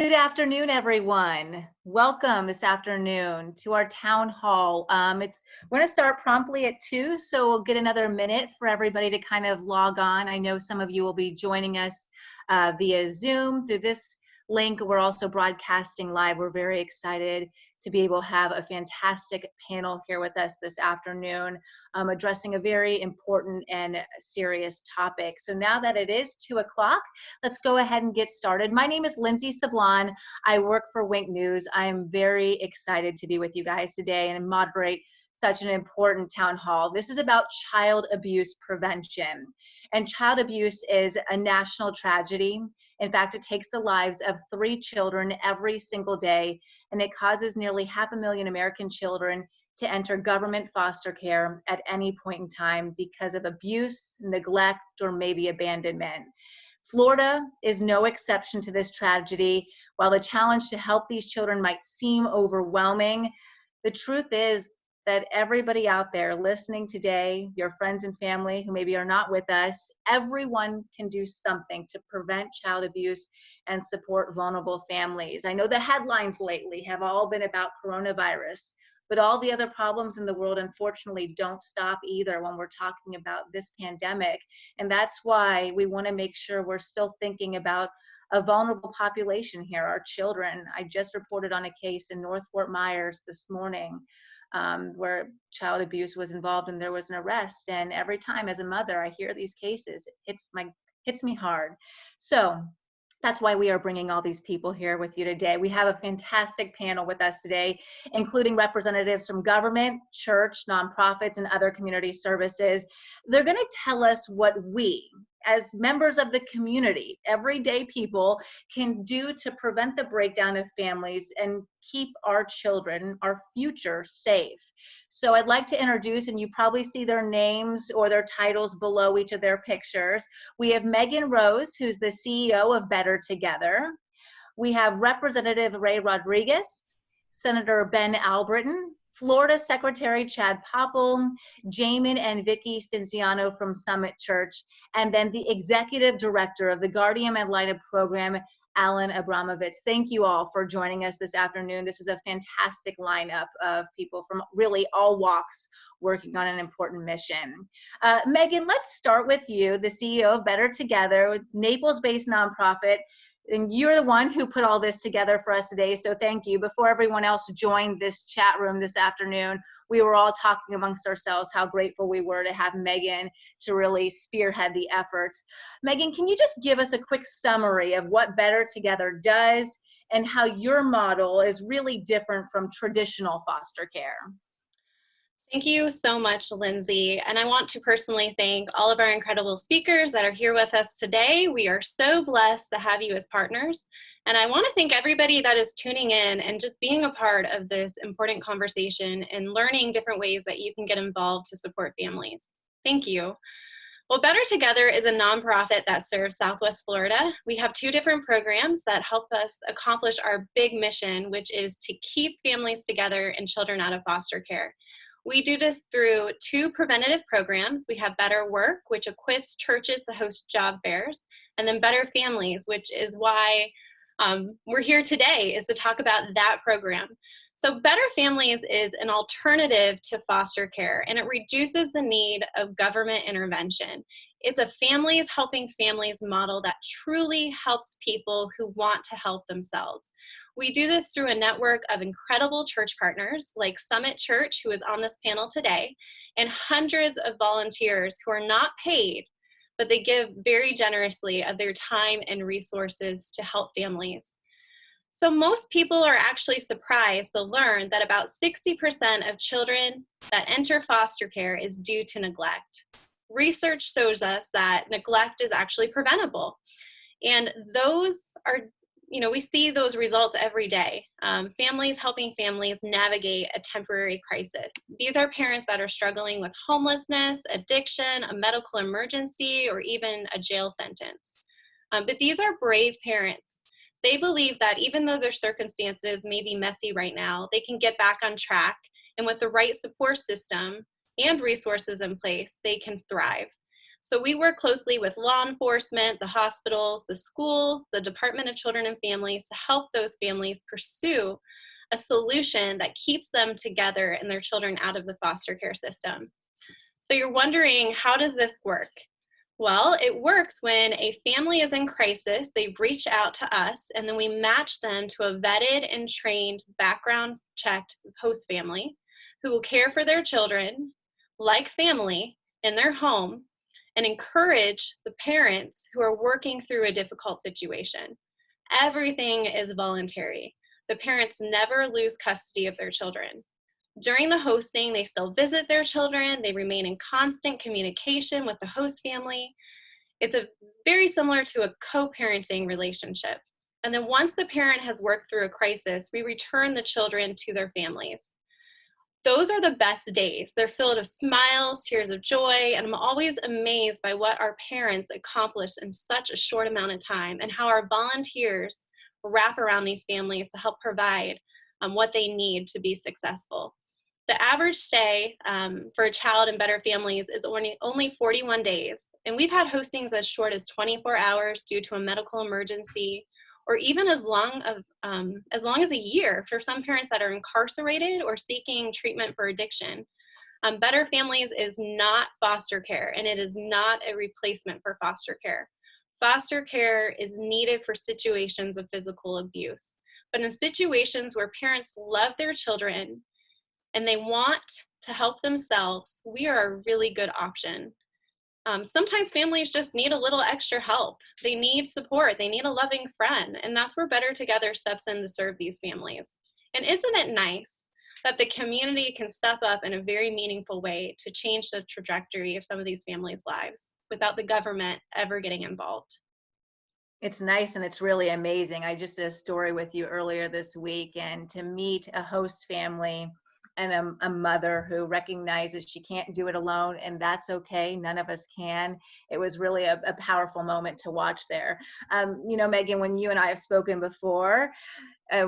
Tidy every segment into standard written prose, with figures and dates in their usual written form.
Good afternoon, everyone. Welcome this afternoon to our town hall. We're going to start promptly at 2, so we'll get another minute for everybody to kind of log on. I know some of you will be joining us via Zoom through this link. We're also broadcasting live. We're very excited to be able to have a fantastic panel here with us this afternoon, addressing a very important and serious topic. So now that it is 2 o'clock, let's go ahead and get started. My name is Lindsay Sablon. I work for Wink News. I'm very excited to be with you guys today and moderate such an important town hall. This is about child abuse prevention. And child abuse is a national tragedy. In fact, it takes the lives of 3 children every single day, and it causes nearly 500,000 American children to enter government foster care at any point in time because of abuse, neglect, or maybe abandonment. Florida is no exception to this tragedy. While the challenge to help these children might seem overwhelming, the truth is that everybody out there listening today, your friends and family who maybe are not with us, everyone can do something to prevent child abuse and support vulnerable families. I know the headlines lately have all been about coronavirus, but all the other problems in the world, unfortunately, don't stop either when we're talking about this pandemic. And that's why we want to make sure we're still thinking about a vulnerable population here, our children. I just reported on a case in North Fort Myers this morning where child abuse was involved and there was an arrest. And every time as a mother, I hear these cases, it hits me hard. So that's why we are bringing all these people here with you today. We have a fantastic panel with us today, including representatives from government, church, nonprofits, and other community services. They're going to tell us what we, as members of the community, everyday people, can do to prevent the breakdown of families and keep our children, our future, safe. So I'd like to introduce, and you probably see their names or their titles below each of their pictures. We have Megan Rose, who's the CEO of Better Together. We have Representative Ray Rodriguez, Senator Ben Albritton, Florida Secretary Chad Popple, Jamin and Vicky Cinciano from Summit Church, and then the Executive Director of the Guardian Ad Litem program, Alan Abramovitz. Thank you all for joining us this afternoon. This is a fantastic lineup of people from really all walks working on an important mission. Megan, let's start with you, the CEO of Better Together, Naples-based nonprofit. And you're the one who put all this together for us today, so thank you. Before everyone else joined this chat room this afternoon, we were all talking amongst ourselves how grateful we were to have Megan to really spearhead the efforts. Megan, can you just give us a quick summary of what Better Together does and how your model is really different from traditional foster care? Thank you so much, Lindsay. And I want to personally thank all of our incredible speakers that are here with us today. We are so blessed to have you as partners. And I want to thank everybody that is tuning in and just being a part of this important conversation and learning different ways that you can get involved to support families. Thank you. Well, Better Together is a nonprofit that serves Southwest Florida. We have 2 different programs that help us accomplish our big mission, which is to keep families together and children out of foster care. We do this through 2 preventative programs. We have Better Work, which equips churches to host job fairs, and then Better Families, which is why we're here today, is to talk about that program. So Better Families is an alternative to foster care, and it reduces the need of government intervention. It's a families helping families model that truly helps people who want to help themselves. We do this through a network of incredible church partners like Summit Church, who is on this panel today, and hundreds of volunteers who are not paid, but they give very generously of their time and resources to help families. So most people are actually surprised to learn that about 60% of children that enter foster care is due to neglect. Research shows us that neglect is actually preventable. And those are, we see those results every day. Families helping families navigate a temporary crisis. These are parents that are struggling with homelessness, addiction, a medical emergency, or even a jail sentence. But these are brave parents. They believe that even though their circumstances may be messy right now, they can get back on track, and with the right support system and resources in place, they can thrive. So we work closely with law enforcement, the hospitals, the schools, the Department of Children and Families to help those families pursue a solution that keeps them together and their children out of the foster care system. So you're wondering, how does this work? Well, it works when a family is in crisis, they reach out to us, and then we match them to a vetted and trained background checked host family who will care for their children like family in their home and encourage the parents who are working through a difficult situation. Everything is voluntary. The parents never lose custody of their children. During the hosting, they still visit their children. They remain in constant communication with the host family. It's very similar to a co-parenting relationship. And then once the parent has worked through a crisis, we return the children to their families. Those are the best days. They're filled with smiles, tears of joy, and I'm always amazed by what our parents accomplish in such a short amount of time and how our volunteers wrap around these families to help provide what they need to be successful. The average stay for a child in Better Families is only 41 days, and we've had hostings as short as 24 hours due to a medical emergency, or even as long as a year for some parents that are incarcerated or seeking treatment for addiction. Better Families is not foster care, and it is not a replacement for foster care. Foster care is needed for situations of physical abuse, but in situations where parents love their children and they want to help themselves, we are a really good option. Sometimes families just need a little extra help. They need support. They need a loving friend. And that's where Better Together steps in to serve these families. And isn't it nice that the community can step up in a very meaningful way to change the trajectory of some of these families' lives without the government ever getting involved? It's nice and it's really amazing. I just did a story with you earlier this week, and to meet a host family and a mother who recognizes she can't do it alone, and that's okay. None of us can. It was really a powerful moment to watch there. Megan, when you and I have spoken before,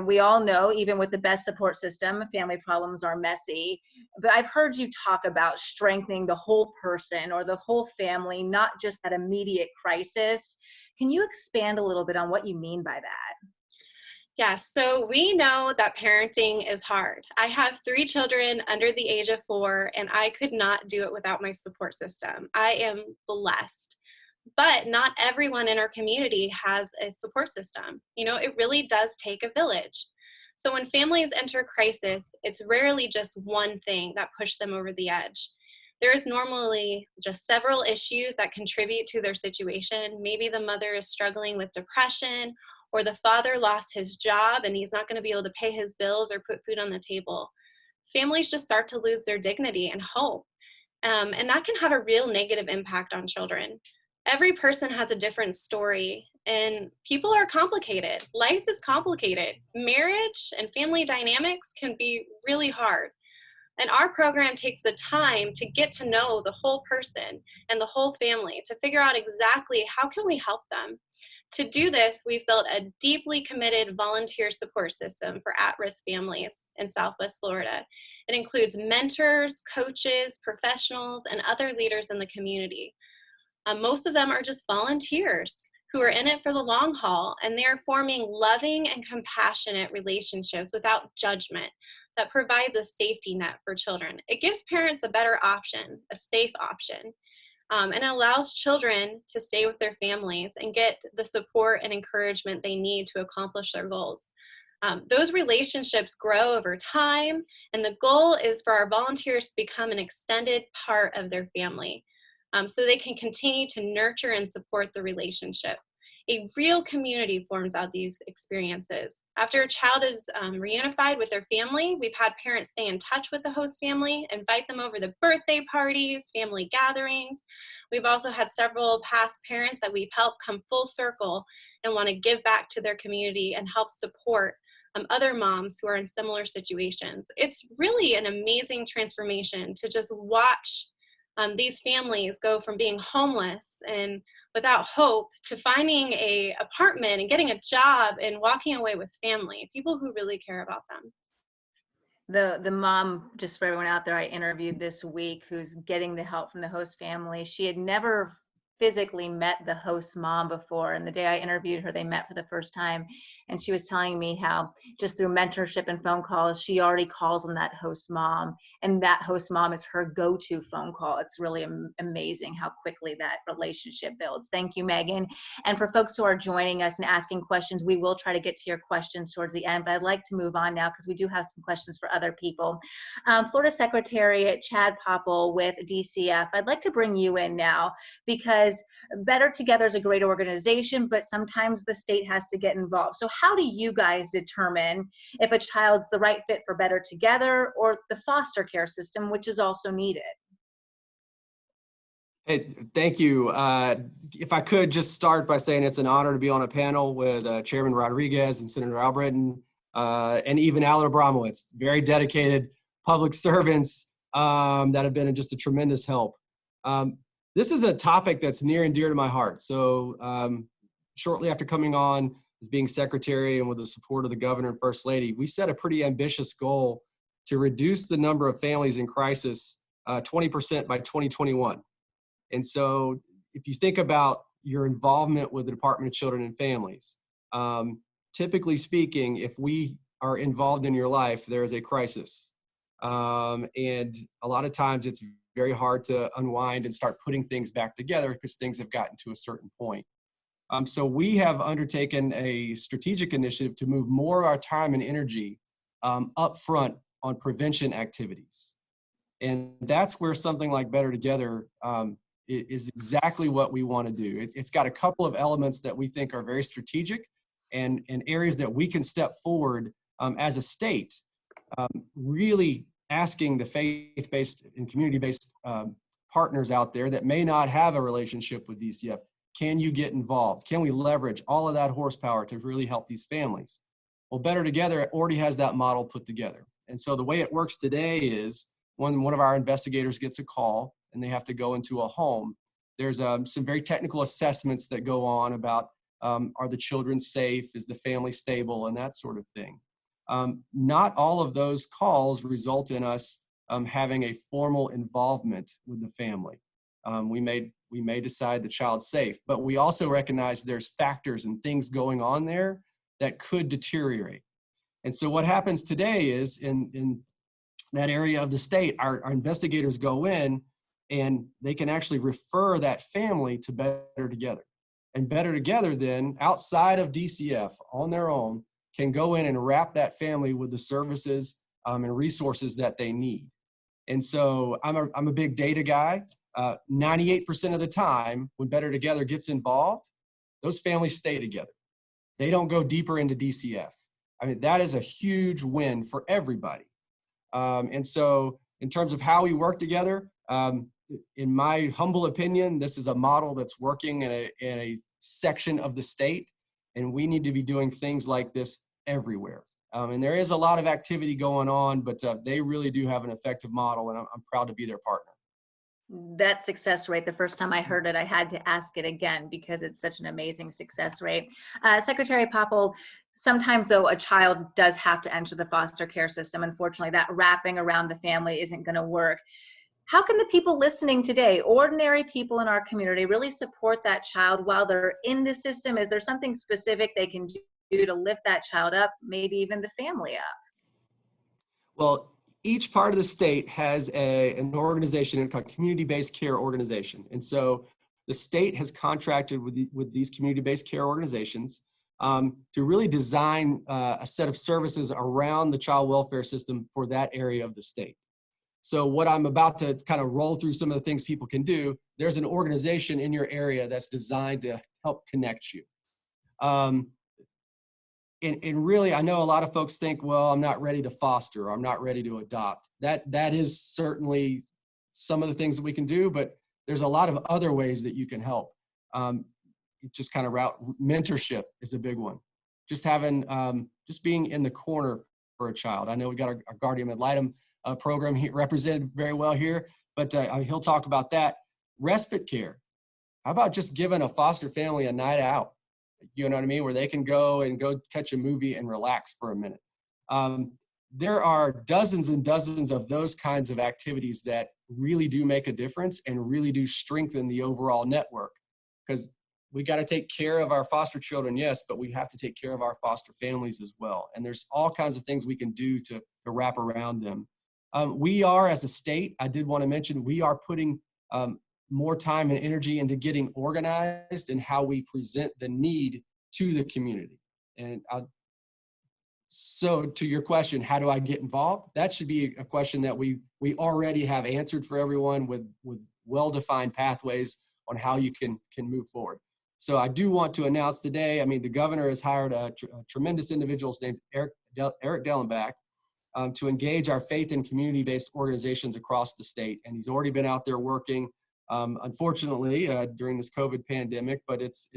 we all know, even with the best support system, family problems are messy. But I've heard you talk about strengthening the whole person or the whole family, not just that immediate crisis. Can you expand a little bit on what you mean by that? Yes, so we know that parenting is hard. I have 3 children under the age of 4, and I could not do it without my support system. I am blessed. But not everyone in our community has a support system. It really does take a village. So when families enter crisis, it's rarely just one thing that pushes them over the edge. There is normally just several issues that contribute to their situation. Maybe the mother is struggling with depression, or the father lost his job and he's not going to be able to pay his bills or put food on the table. Families just start to lose their dignity and hope. And that can have a real negative impact on children. Every person has a different story, and people are complicated. Life is complicated. Marriage and family dynamics can be really hard. And our program takes the time to get to know the whole person and the whole family to figure out exactly how can we help them. To do this, we've built a deeply committed volunteer support system for at-risk families in Southwest Florida. It includes mentors, coaches, professionals, and other leaders in the community. Most of them are just volunteers who are in it for the long haul, and they're forming loving and compassionate relationships without judgment that provides a safety net for children. It gives parents a better option, a safe option, and allows children to stay with their families and get the support and encouragement they need to accomplish their goals. Those relationships grow over time, and the goal is for our volunteers to become an extended part of their family, so they can continue to nurture and support the relationship. A real community forms out these experiences. After a child is reunified with their family, we've had parents stay in touch with the host family, invite them over to birthday parties, family gatherings. We've also had several past parents that we've helped come full circle and want to give back to their community and help support other moms who are in similar situations. It's really an amazing transformation to just watch these families go from being homeless and without hope to finding a apartment and getting a job and walking away with family, people who really care about them. The mom, just for everyone out there, I interviewed this week, who's getting the help from the host family, she had never physically met the host mom before. And the day I interviewed her, they met for the first time. And she was telling me how just through mentorship and phone calls, she already calls on that host mom. And that host mom is her go-to phone call. It's really amazing how quickly that relationship builds. Thank you, Megan. And for folks who are joining us and asking questions, we will try to get to your questions towards the end, but I'd like to move on now because we do have some questions for other people. Florida Secretary Chad Popple with DCF, I'd like to bring you in now because Better Together is a great organization, but sometimes the state has to get involved. So how do you guys determine if a child's the right fit for Better Together or the foster care system, which is also needed? Hey, thank you. If I could just start by saying it's an honor to be on a panel with Chairman Rodriguez and Senator Albritton, and even Alan Abramowitz, very dedicated public servants that have been just a tremendous help. This is a topic that's near and dear to my heart. So shortly after coming on as being secretary and with the support of the governor and first lady, we set a pretty ambitious goal to reduce the number of families in crisis 20% by 2021. And so if you think about your involvement with the Department of Children and Families, typically speaking, if we are involved in your life, there is a crisis. And a lot of times it's very hard to unwind and start putting things back together because things have gotten to a certain point. So we have undertaken a strategic initiative to move more of our time and energy up front on prevention activities. And that's where something like Better Together is exactly what we want to do. It's got a couple of elements that we think are very strategic and areas that we can step forward as a state, really asking the faith-based and community-based partners out there that may not have a relationship with DCF, can you get involved? Can we leverage all of that horsepower to really help these families? Well, Better Together already has that model put together. And so the way it works today is when one of our investigators gets a call and they have to go into a home, there's some very technical assessments that go on about are the children safe, is the family stable, and that sort of thing. Not all of those calls result in us having a formal involvement with the family. We may decide the child's safe, but we also recognize there's factors and things going on there that could deteriorate. And so what happens today is in that area of the state, our investigators go in and they can actually refer that family to Better Together. And Better Together then, outside of DCF, on their own, can go in and wrap that family with the services and resources that they need. And so I'm a big data guy. 98% of the time, when Better Together gets involved, those families stay together. They don't go deeper into DCF. I mean, that is a huge win for everybody. And so in terms of how we work together, in my humble opinion, this is a model that's working in a section of the state, and we need to be doing things like this everywhere. And there is a lot of activity going on, but they really do have an effective model, and I'm proud to be their partner. That success rate, the first time I heard it, I had to ask it again because it's such an amazing success rate. Secretary Popple, sometimes though a child does have to enter the foster care system. Unfortunately, that wrapping around the family isn't going to work. How can the people listening today, ordinary people in our community, really support that child while they're in the system? Is there something specific they can do to lift that child up, maybe even the family up? Well, each part of the state has an organization called community-based care organization. And so the state has contracted with these community-based care organizations to really design a set of services around the child welfare system for that area of the state. So what I'm about to kind of roll through some of the things people can do, there's an organization in your area that's designed to help connect you. And really, I know a lot of folks think, well, I'm not ready to foster, or I'm not ready to adopt. That is certainly some of the things that we can do, but there's a lot of other ways that you can help. Just kind of mentorship is a big one. Just having, just being in the corner for a child. I know we got our Guardian Ad Litem program represented very well here, but he'll talk about that. Respite care. How about just giving a foster family a night out? You know what I mean? Where they can go catch a movie and relax for a minute. There are dozens and dozens of those kinds of activities that really do make a difference and really do strengthen the overall network. because we got to take care of our foster children, yes, but we have to take care of our foster families as well. And there's all kinds of things we can do to wrap around them. We are, as a state, I did want to mention, we are putting more time and energy into getting organized in how we present the need to the community. And so to your question, how do I get involved? That should be a question that we already have answered for everyone with well-defined pathways on how you can move forward. So I do want to announce today, I mean, the governor has hired a tremendous individual named Eric Dellenbach to engage our faith and community-based organizations across the state. And he's already been out there working, unfortunately, during this COVID pandemic, but it's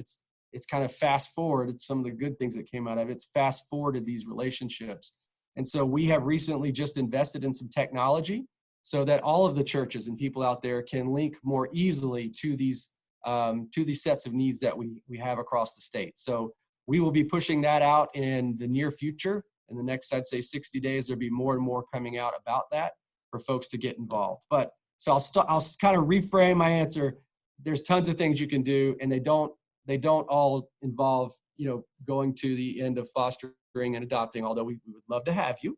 kind of fast forwarded some of the good things that came out of it. It's fast forwarded these relationships. And so we have recently just invested in some technology so that all of the churches and people out there can link more easily to these sets of needs that we have across the state. So we will be pushing that out in the near future. In the next, I'd say 60 days, there'll be more and more coming out about that for folks to get involved. But so I'll kind of reframe my answer. There's tons of things you can do, and they don't all involve, going to the end of fostering and adopting, although we would love to have you.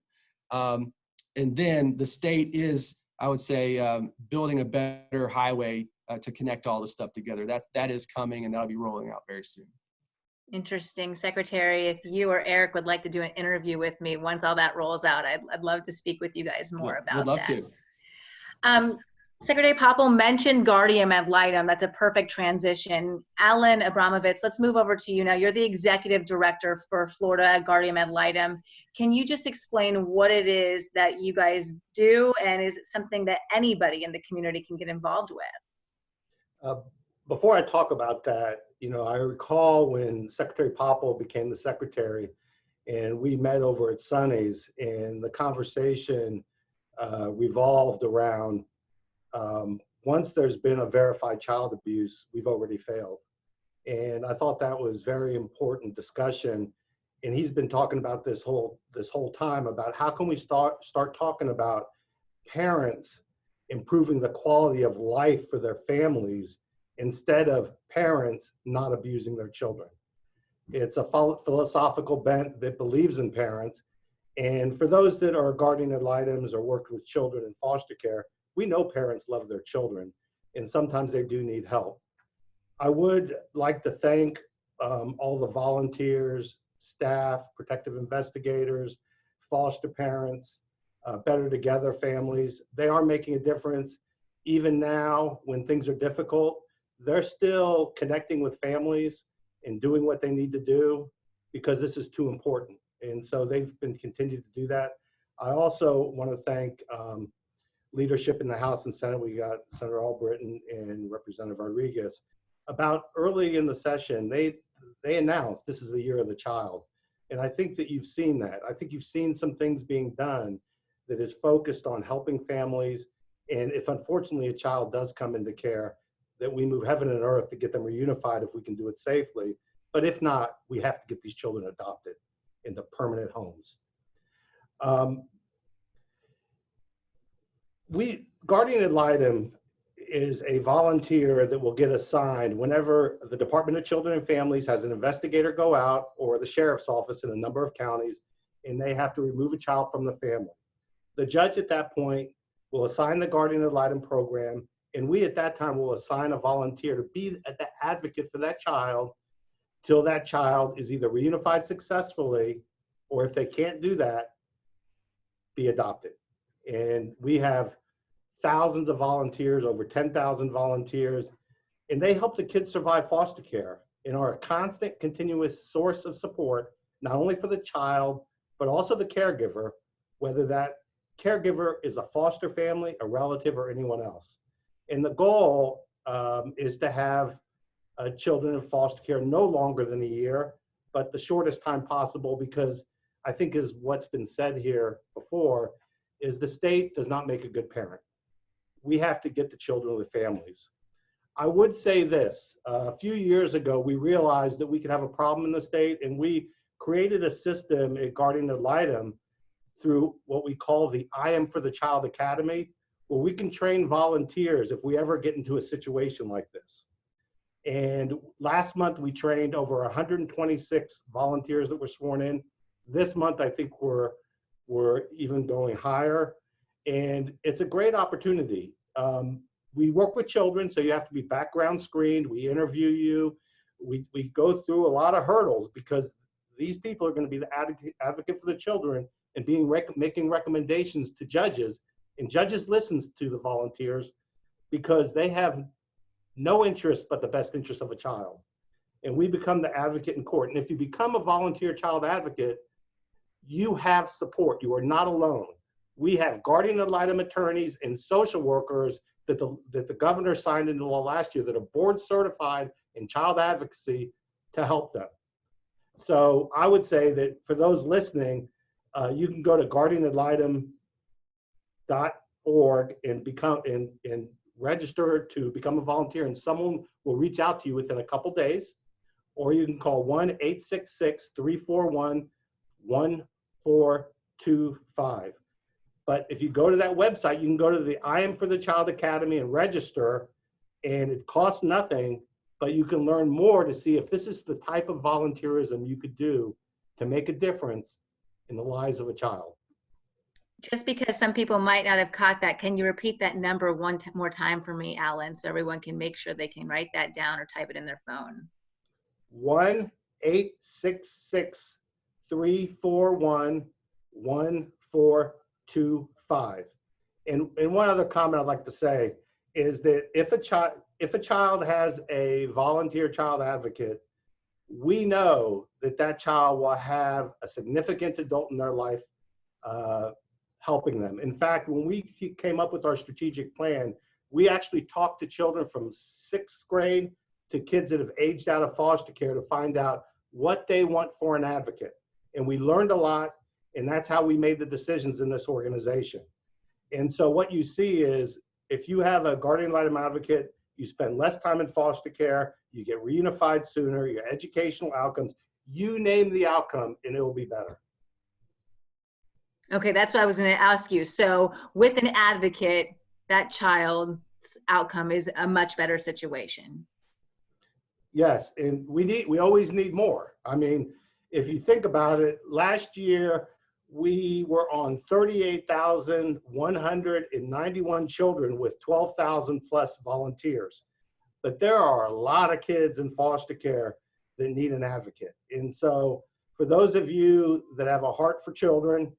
And then the state is, I would say, building a better highway to connect all this stuff together. That is coming, and that'll be rolling out very soon. Interesting. Secretary, if you or Eric would like to do an interview with me once all that rolls out, I'd love to speak with you guys more about that. Would love to. Secretary Popple mentioned Guardian Ad Litem. That's a perfect transition. Alan Abramovitz, let's move over to you now. You're the executive director for Florida Guardian Ad Litem. Can you just explain what it is that you guys do, and is it something that anybody in the community can get involved with? Before I talk about that, I recall when Secretary Popple became the secretary, and we met over at Sonny's, and the conversation revolved around once there's been a verified child abuse, we've already failed. And I thought that was very important discussion. And he's been talking about this whole time about how can we start talking about parents improving the quality of life for their families instead of parents not abusing their children. It's a philosophical bent that believes in parents. And for those that are guardian ad litems or worked with children in foster care, we know parents love their children, and sometimes they do need help. I would like to thank all the volunteers, staff, protective investigators, foster parents, Better Together families. They are making a difference. Even now, when things are difficult, they're still connecting with families and doing what they need to do because this is too important. And so they've been continuing to do that. I also want to thank leadership in the House and Senate. We got Senator Albritton and Representative Rodriguez. About early in the session, they announced this is the year of the child. And I think that you've seen that. I think you've seen some things being done that is focused on helping families. And if unfortunately a child does come into care, that we move heaven and earth to get them reunified if we can do it safely. But if not, we have to get these children adopted into permanent homes. Guardian ad litem is a volunteer that will get assigned whenever the Department of Children and Families has an investigator go out, or the sheriff's office in a number of counties, and they have to remove a child from the family. The judge at that point will assign the Guardian ad litem program, and we at that time will assign a volunteer to be the advocate for that child till that child is either reunified successfully, or if they can't do that, be adopted. And we have thousands of volunteers, over 10,000 volunteers, and they help the kids survive foster care and are a constant, continuous source of support, not only for the child, but also the caregiver, whether that caregiver is a foster family, a relative, or anyone else. And the goal is to have children in foster care no longer than a year, but the shortest time possible, because I think is what's been said here before, is the state does not make a good parent. We have to get the children with families. I would say this, a few years ago, we realized that we could have a problem in the state, and we created a system at Guardian ad litem through what we call the I Am for the Child Academy, where we can train volunteers if we ever get into a situation like this. And last month we trained over 126 volunteers that were sworn in. This month I think we're even going higher, and it's a great opportunity. We work with children, so you have to be background screened. We interview you. We go through a lot of hurdles because these people are going to be the advocate for the children and making recommendations to judges. And judges listens to the volunteers because they have no interest but the best interest of a child. And we become the advocate in court. And if you become a volunteer child advocate, you have support. You are not alone. We have guardian ad litem attorneys and social workers that the governor signed into law last year that are board certified in child advocacy to help them. So I would say that for those listening, you can go to guardianadlitem.org and become and register to become a volunteer, and someone will reach out to you within a couple days, or you can call 1-866-341-1425. But if you go to that website, you can go to the I Am for the Child Academy and register, and it costs nothing, but you can learn more to see if this is the type of volunteerism you could do to make a difference in the lives of a child. Just because some people might not have caught that, can you repeat that number one more time for me, Alan, so everyone can make sure they can write that down or type it in their phone? 1-866-341-1425. And one other comment I'd like to say is that if a child has a volunteer child advocate, we know that child will have a significant adult in their life helping them. In fact, when we came up with our strategic plan, we actually talked to children from 6th grade to kids that have aged out of foster care to find out what they want for an advocate. And we learned a lot, and that's how we made the decisions in this organization. And so what you see is if you have a guardian ad litem advocate, you spend less time in foster care, you get reunified sooner, your educational outcomes, you name the outcome and it will be better. Okay, that's what I was going to ask you. So with an advocate, that child's outcome is a much better situation. Yes, and we always need more. I mean, if you think about it, last year we were on 38,191 children with 12,000 plus volunteers. But there are a lot of kids in foster care that need an advocate. And so for those of you that have a heart for children,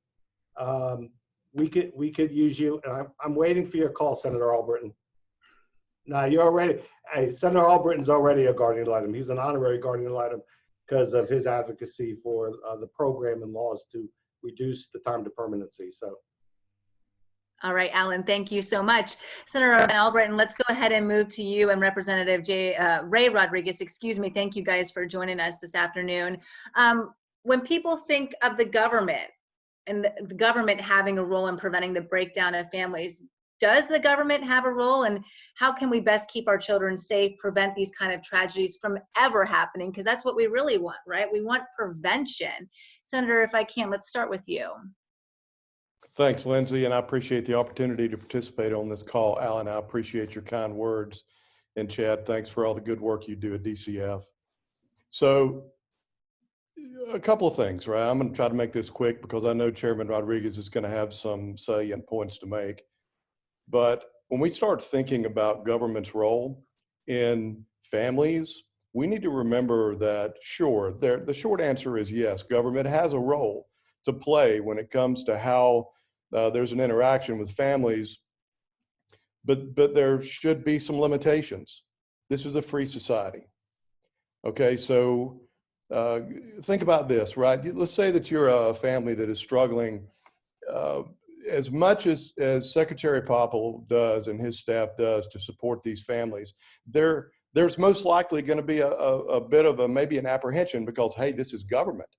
we could use you. And I'm waiting for your call, Senator Albritton. Now you're already, Senator Albritton's already a guardian ad litem. He's an honorary guardian ad litem because of his advocacy for the program and laws to reduce the time to permanency. So. All right, Alan, thank you so much. Senator Albritton, let's go ahead and move to you and Representative Ray Rodriguez. Excuse me. Thank you guys for joining us this afternoon. When people think of the government and the government having a role in preventing the breakdown of families, does the government have a role, and how can we best keep our children safe, prevent these kind of tragedies from ever happening? Because that's what we really want, right? We want prevention. Senator, if I can, let's start with you. Thanks, Lindsay, and I appreciate the opportunity to participate on this call. Alan, I appreciate your kind words. And Chad, thanks for all the good work you do at DCF. So a couple of things, right? I'm going to try to make this quick because I know Chairman Rodriguez is going to have some salient points to make. But when we start thinking about government's role in families, we need to remember that, sure, the short answer is yes, government has a role to play when it comes to how there's an interaction with families, but there should be some limitations. This is a free society. Okay, so think about this, right? Let's say that you're a family that is struggling. As much as Secretary Popple does and his staff does to support these families, there's most likely going to be a bit of maybe an apprehension because, hey, this is government,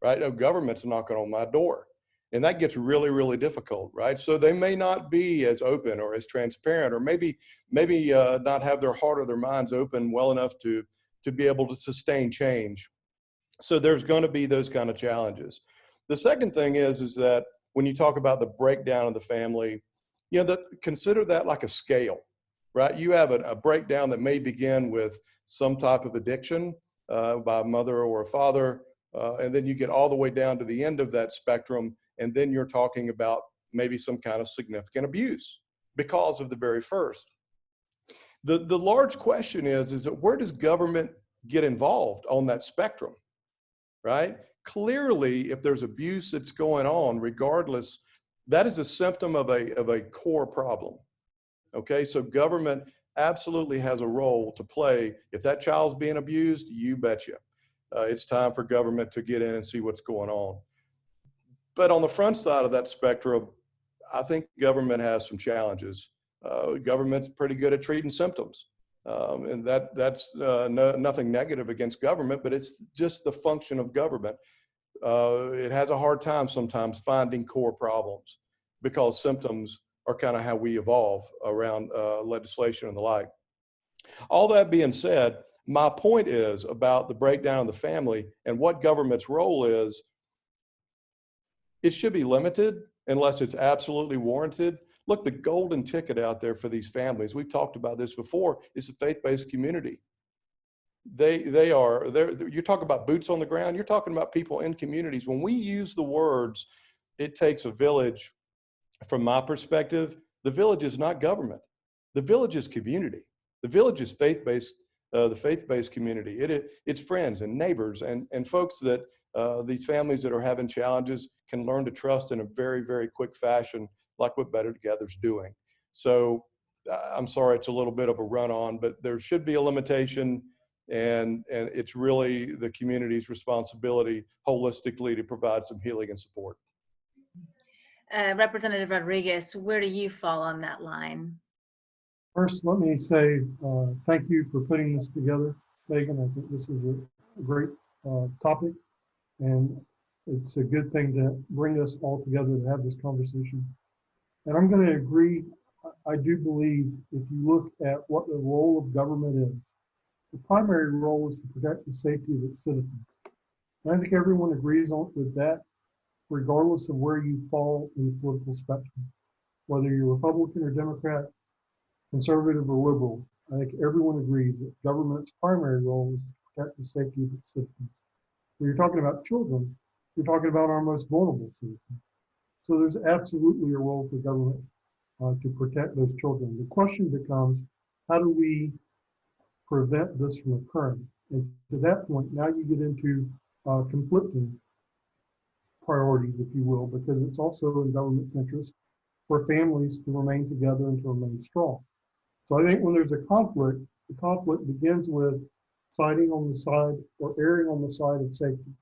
right? No, government's knocking on my door. And that gets really, really difficult, right? So they may not be as open or as transparent, or maybe not have their heart or their minds open well enough to be able to sustain change. So there's going to be those kind of challenges. The second thing is that when you talk about the breakdown of the family, consider that like a scale. right? You have a breakdown that may begin with some type of addiction by a mother or a father, and then you get all the way down to the end of that spectrum, and then you're talking about maybe some kind of significant abuse because of the very first. The large question is that where does government get involved on that spectrum, right? Clearly, if there's abuse that's going on, regardless, that is a symptom of a core problem. Okay, so government absolutely has a role to play. If that child's being abused, you betcha. It's time for government to get in and see what's going on. But on the front side of that spectrum, I think government has some challenges. Government's pretty good at treating symptoms. And that's nothing negative against government, but it's just the function of government. It has a hard time sometimes finding core problems because symptoms are kind of how we evolve around legislation and the like. All that being said, my point is about the breakdown of the family and what government's role is. It should be limited unless it's absolutely warranted. Look, the golden ticket out there for these families, we've talked about this before, is the faith-based community. You talk about boots on the ground, you're talking about people in communities. When we use the words, it takes a village, from my perspective, the village is not government. The village is community. The village is faith-based, the faith-based community. It's friends and neighbors and folks that these families that are having challenges can learn to trust in a very, very quick fashion, like what Better Together's doing. So I'm sorry it's a little bit of a run-on, but there should be a limitation, and it's really the community's responsibility holistically to provide some healing and support. Representative Rodriguez, where do you fall on that line? First, let me say thank you for putting this together, Megan. I think this is a great topic, and it's a good thing to bring us all together to have this conversation. And I'm going to agree. I do believe if you look at what the role of government is, the primary role is to protect the safety of its citizens. And I think everyone agrees with that, regardless of where you fall in the political spectrum, whether you're Republican or Democrat, conservative or liberal. I think everyone agrees that government's primary role is to protect the safety of its citizens. When you're talking about children, you're talking about our most vulnerable citizens. So there's absolutely a role for government to protect those children. The question becomes, how do we prevent this from occurring? And to that point, now you get into conflicting priorities, if you will, because it's also in government's interest for families to remain together and to remain strong. So I think when there's a conflict, the conflict begins with siding on the side or erring on the side of safety.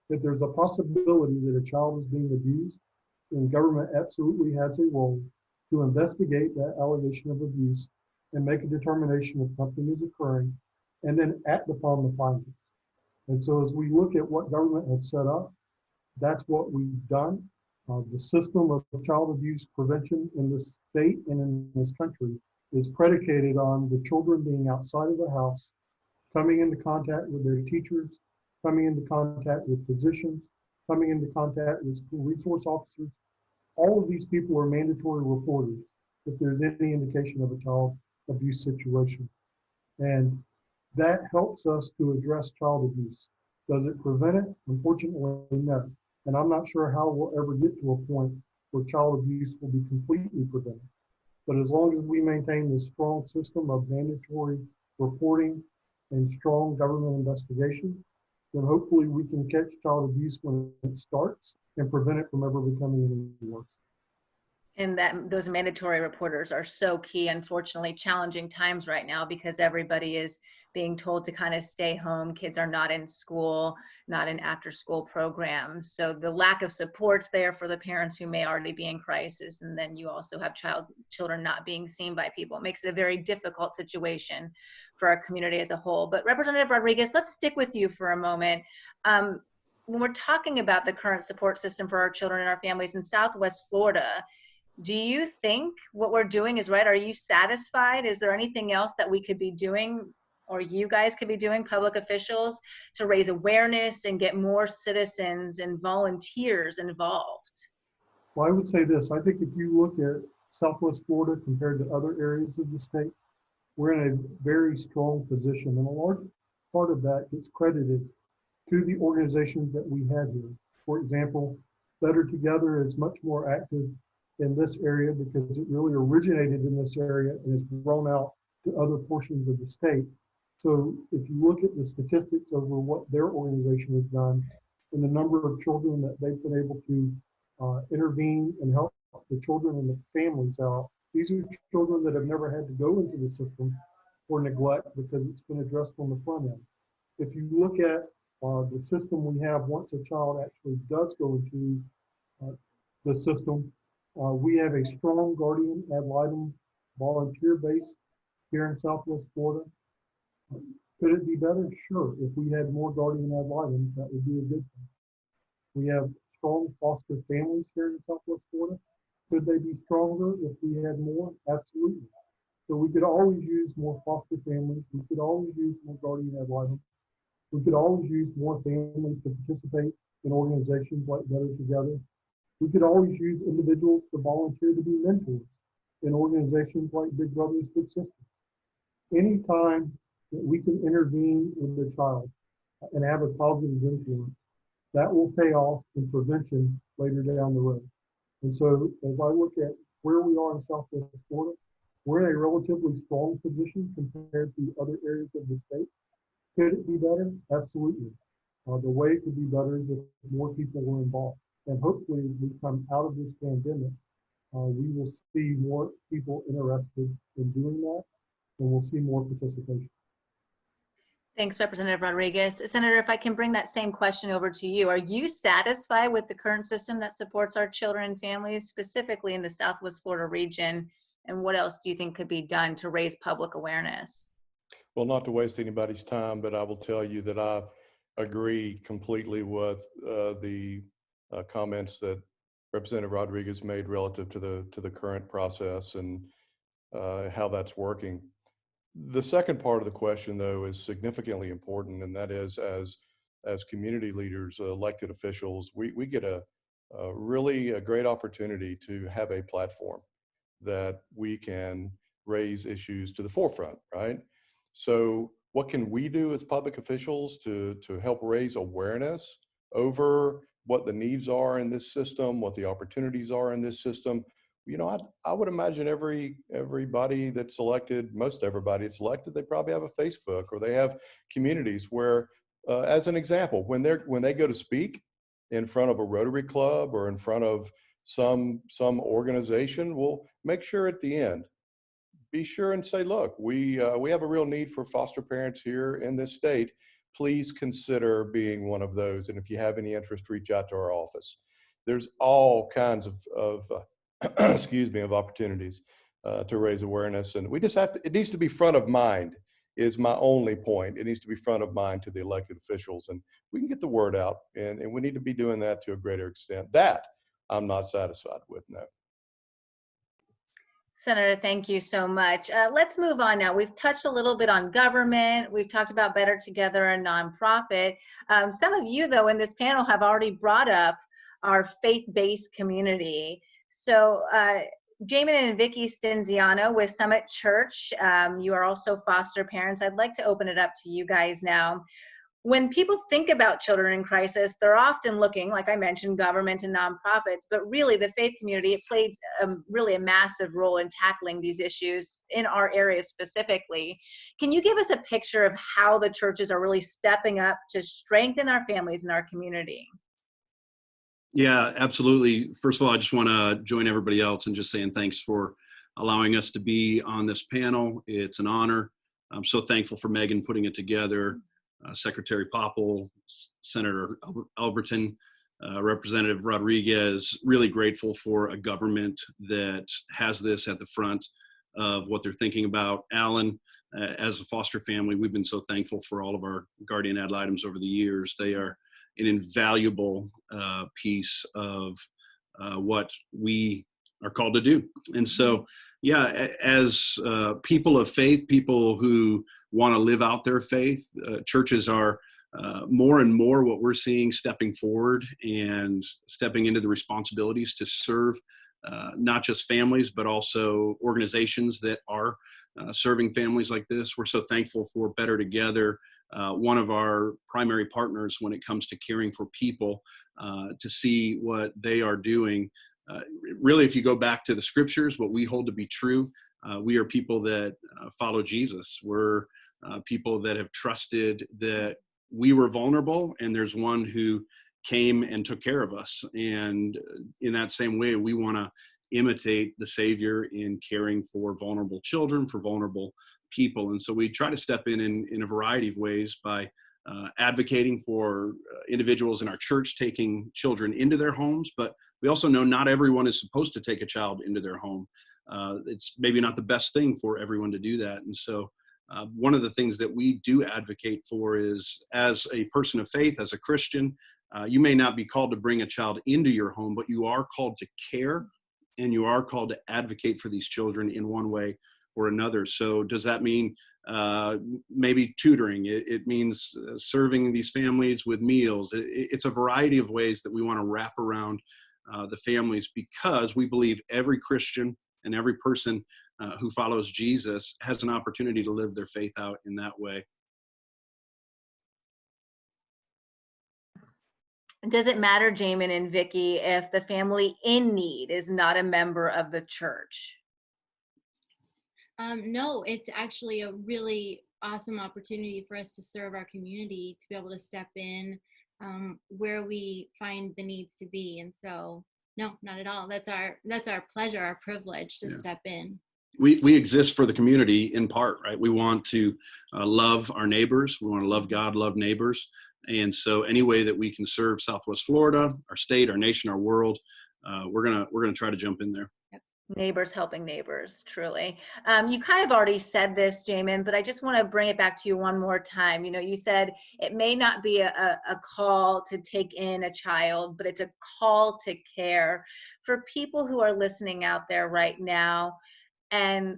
If there's a possibility that a child is being abused, then government absolutely has a role to investigate that allegation of abuse and make a determination if something is occurring, and then act upon the findings. And so as we look at what government has set up, that's what we've done. The system of child abuse prevention in this state and in this country is predicated on the children being outside of the house, coming into contact with their teachers, coming into contact with physicians, coming into contact with school resource officers. All of these people are mandatory reporters if there's any indication of a child abuse situation. And that helps us to address child abuse. Does it prevent it? Unfortunately, no. And I'm not sure how we'll ever get to a point where child abuse will be completely prevented. But as long as we maintain this strong system of mandatory reporting and strong government investigation, then hopefully we can catch child abuse when it starts and prevent it from ever becoming any worse. And that those mandatory reporters are so key. Unfortunately, challenging times right now because everybody is being told to kind of stay home. Kids are not in school, not in after-school programs. So the lack of support's there for the parents who may already be in crisis. And then you also have children not being seen by people. It makes it a very difficult situation for our community as a whole. But Representative Rodriguez, let's stick with you for a moment. When we're talking about the current support system for our children and our families in Southwest Florida, do you think what we're doing is right? Are you satisfied? Is there anything else that we could be doing, or you guys could be doing, public officials, to raise awareness and get more citizens and volunteers involved? Well, I would say this. I think if you look at Southwest Florida compared to other areas of the state, we're in a very strong position. And a large part of that gets credited to the organizations that we have here. For example, Better Together is much more active in this area because it really originated in this area and has grown out to other portions of the state. So if you look at the statistics over what their organization has done and the number of children that they've been able to intervene and help the children and the families out, these are children that have never had to go into the system for neglect because it's been addressed on the front end. If you look at the system we have, once a child actually does go into the system, we have a strong guardian ad litem volunteer base here in Southwest Florida. Could it be better? Sure. If we had more guardian ad litems, that would be a good thing. We have strong foster families here in Southwest Florida. Could they be stronger if we had more? Absolutely. So we could always use more foster families. We could always use more guardian ad litem. We could always use more families to participate in organizations like Better Together. We could always use individuals to volunteer to be mentors in organizations like Big Brothers Big Sisters. Anytime that we can intervene with a child and have a positive influence, that will pay off in prevention later down the road. And so as I look at where we are in Southwest Florida, we're in a relatively strong position compared to other areas of the state. Could it be better? Absolutely. The way it could be better is if more people were involved. And hopefully as we come out of this pandemic, we will see more people interested in doing that, and we'll see more participation. Thanks, Representative Rodriguez. Senator, if I can bring that same question over to you, are you satisfied with the current system that supports our children and families, specifically in the Southwest Florida region? And what else do you think could be done to raise public awareness? Well, not to waste anybody's time, but I will tell you that I agree completely with the comments that Representative Rodriguez made relative to the current process and how that's working. The second part of the question, though, is significantly important, and that is as community leaders, elected officials, we get a really great opportunity to have a platform that we can raise issues to the forefront, right? So what can we do as public officials to help raise awareness over what the needs are in this system, what the opportunities are in this system? You know, I would imagine everybody that's elected, most everybody that's elected, they probably have a Facebook or they have communities where, as an example, when they go to speak in front of a Rotary Club or in front of some organization, we'll make sure at the end, be sure and say, look, we have a real need for foster parents here in this state. Please consider being one of those. And if you have any interest, reach out to our office. There's all kinds of excuse me, of opportunities to raise awareness. And we just have to, it needs to be front of mind is my only point. It needs to be front of mind to the elected officials, and we can get the word out, and we need to be doing that to a greater extent. That I'm not satisfied with, no. Senator, thank you so much. Let's move on now. We've touched a little bit on government. We've talked about Better Together and nonprofit. Some of you, though, in this panel have already brought up our faith-based community. So Jamin and Vicki Stenziano with Summit Church, you are also foster parents. I'd like to open it up to you guys now. When people think about children in crisis, they're often looking, like I mentioned, government and nonprofits, but really the faith community, it plays really a massive role in tackling these issues in our area specifically. Can you give us a picture of how the churches are really stepping up to strengthen our families and our community? Yeah, absolutely. First of all, I just want to join everybody else in just saying thanks for allowing us to be on this panel. It's an honor. I'm so thankful for Megan putting it together. Secretary Popple, Senator Alberton, Representative Rodriguez, really grateful for a government that has this at the front of what they're thinking about. Alan, as a foster family, we've been so thankful for all of our guardian ad litems over the years. They are an invaluable piece of what we are called to do. And so, yeah, as people of faith, people who want to live out their faith, churches are more and more what we're seeing stepping forward and stepping into the responsibilities to serve not just families, but also organizations that are serving families like this. We're so thankful for Better Together, one of our primary partners when it comes to caring for people, to see what they are doing. Really, if you go back to the scriptures, what we hold to be true, we are people that follow Jesus. We're people that have trusted that we were vulnerable and there's one who came and took care of us. And in that same way, we want to imitate the Savior in caring for vulnerable children, for vulnerable people. And so we try to step in a variety of ways by advocating for individuals in our church taking children into their homes, but we also know not everyone is supposed to take a child into their home. It's maybe not the best thing for everyone to do that. And so one of the things that we do advocate for is, as a person of faith, as a Christian, you may not be called to bring a child into your home, but you are called to care and you are called to advocate for these children in one way or another. So does that mean maybe tutoring? It means serving these families with meals. It's a variety of ways that we want to wrap around the families, because we believe every Christian and every person who follows Jesus has an opportunity to live their faith out in that way. Does it matter, Jamin and Vicky, if the family in need is not a member of the church? No, it's actually a really awesome opportunity for us to serve our community, to be able to step in where we find the needs to be. And so, no, not at all. That's our pleasure, our privilege to step in. We exist for the community in part, right? We want to love our neighbors. We want to love God, love neighbors. And so any way that we can serve Southwest Florida, our state, our nation, our world, we're gonna try to jump in there. Neighbors helping neighbors, truly. You kind of already said this, Jamin, but I just want to bring it back to you one more time. You know, you said it may not be a call to take in a child, but it's a call to care. For people who are listening out there right now, and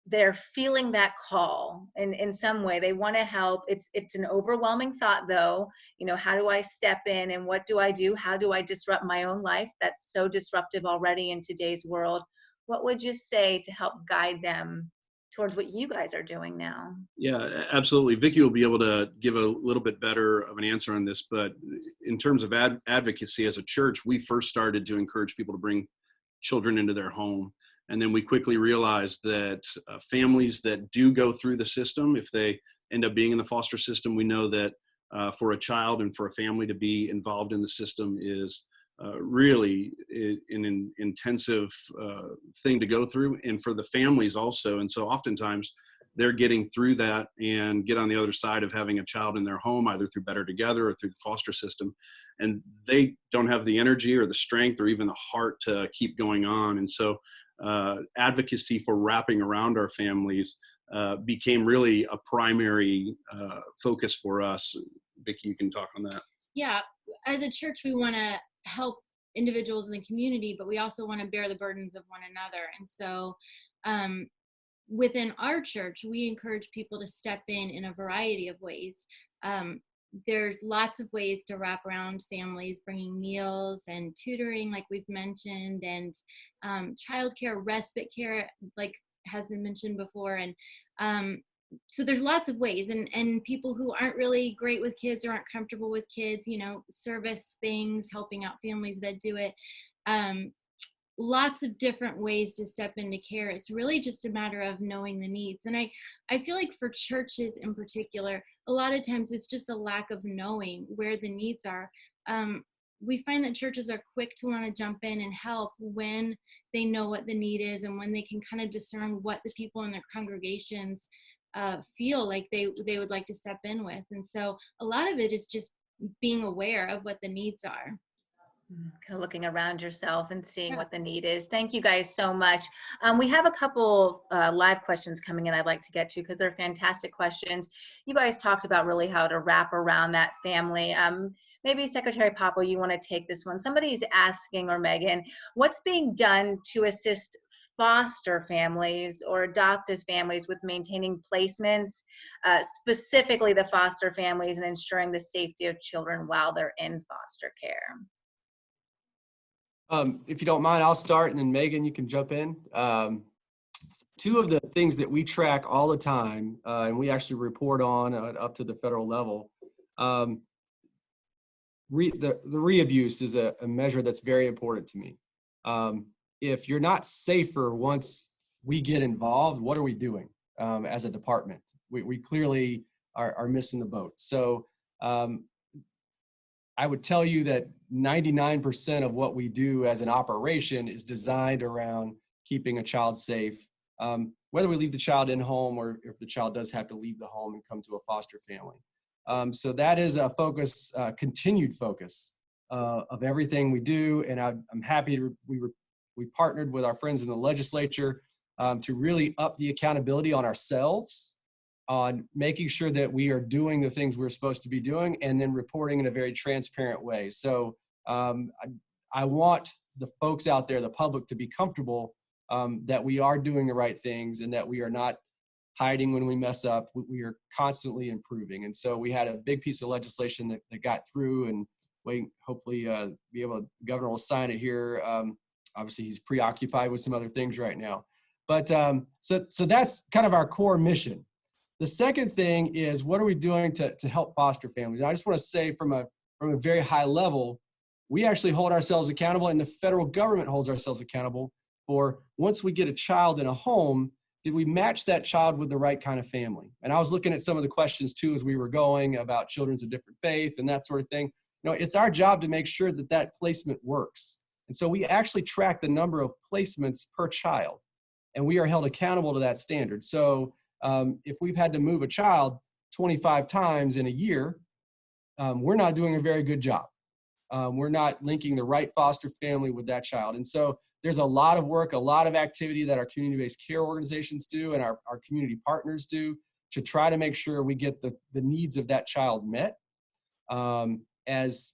they're feeling that call in some way, they want to help. It's an overwhelming thought, though. You know, how do I step in and what do I do? How do I disrupt my own life that's so disruptive already in today's world? What would you say to help guide them towards what you guys are doing now? Yeah, absolutely. Vicky will be able to give a little bit better of an answer on this, but in terms of advocacy as a church, we first started to encourage people to bring children into their home. And then we quickly realized that families that do go through the system, if they end up being in the foster system, we know that for a child and for a family to be involved in the system is really an intensive thing to go through, and for the families also. And so oftentimes they're getting through that and get on the other side of having a child in their home, either through Better Together or through the foster system. And they don't have the energy or the strength or even the heart to keep going on. And so advocacy for wrapping around our families became really a primary focus for us. Vicky, you can talk on that. Yeah, as a church, we want to help individuals in the community, but we also want to bear the burdens of one another. And so within our church, we encourage people to step in a variety of ways. There's lots of ways to wrap around families, bringing meals and tutoring, like we've mentioned, and childcare, respite care, like has been mentioned before. And so there's lots of ways, and people who aren't really great with kids or aren't comfortable with kids, you know, service things, helping out families that do it. Lots of different ways to step into care. It's really just a matter of knowing the needs. And I feel like for churches in particular, a lot of times it's just a lack of knowing where the needs are. We find that churches are quick to want to jump in and help when they know what the need is and when they can kind of discern what the people in their congregations feel like they would like to step in with. And so a lot of it is just being aware of what the needs are. Kind of looking around yourself and seeing what the need is. Thank you guys so much. We have a couple live questions coming in I'd like to get to because they're fantastic questions. You guys talked about really how to wrap around that family. Maybe Secretary Popple, you want to take this one. Somebody's asking, or Megan, what's being done to assist foster families or adoptive families with maintaining placements, specifically the foster families, and ensuring the safety of children while they're in foster care? If you don't mind, I'll start, and then Megan, you can jump in. Two of the things that we track all the time, and we actually report on up to the federal level, the reabuse is a measure that's very important to me. If you're not safer once we get involved, what are we doing as a department? We clearly are missing the boat. So I would tell you that 99% of what we do as an operation is designed around keeping a child safe, whether we leave the child in home or if the child does have to leave the home and come to a foster family. So that is a focus, continued focus of everything we do. And I'm happy we partnered with our friends in the legislature to really up the accountability on ourselves, on making sure that we are doing the things we're supposed to be doing and then reporting in a very transparent way. So I want the folks out there, the public, to be comfortable that we are doing the right things and that we are not hiding when we mess up. We are constantly improving. And so we had a big piece of legislation that got through, and hopefully the governor will sign it here. Obviously he's preoccupied with some other things right now. But so that's kind of our core mission. The second thing is, what are we doing to help foster families? And I just want to say from a very high level, we actually hold ourselves accountable, and the federal government holds ourselves accountable for, once we get a child in a home, did we match that child with the right kind of family? And I was looking at some of the questions too as we were going about children's of different faith and that sort of thing. You know, it's our job to make sure that that placement works. And so we actually track the number of placements per child, and we are held accountable to that standard. So if we've had to move a child 25 times in a year, we're not doing a very good job. We're not linking the right foster family with that child. And so there's a lot of work, a lot of activity that our community-based care organizations do and our community partners do to try to make sure we get the needs of that child met. As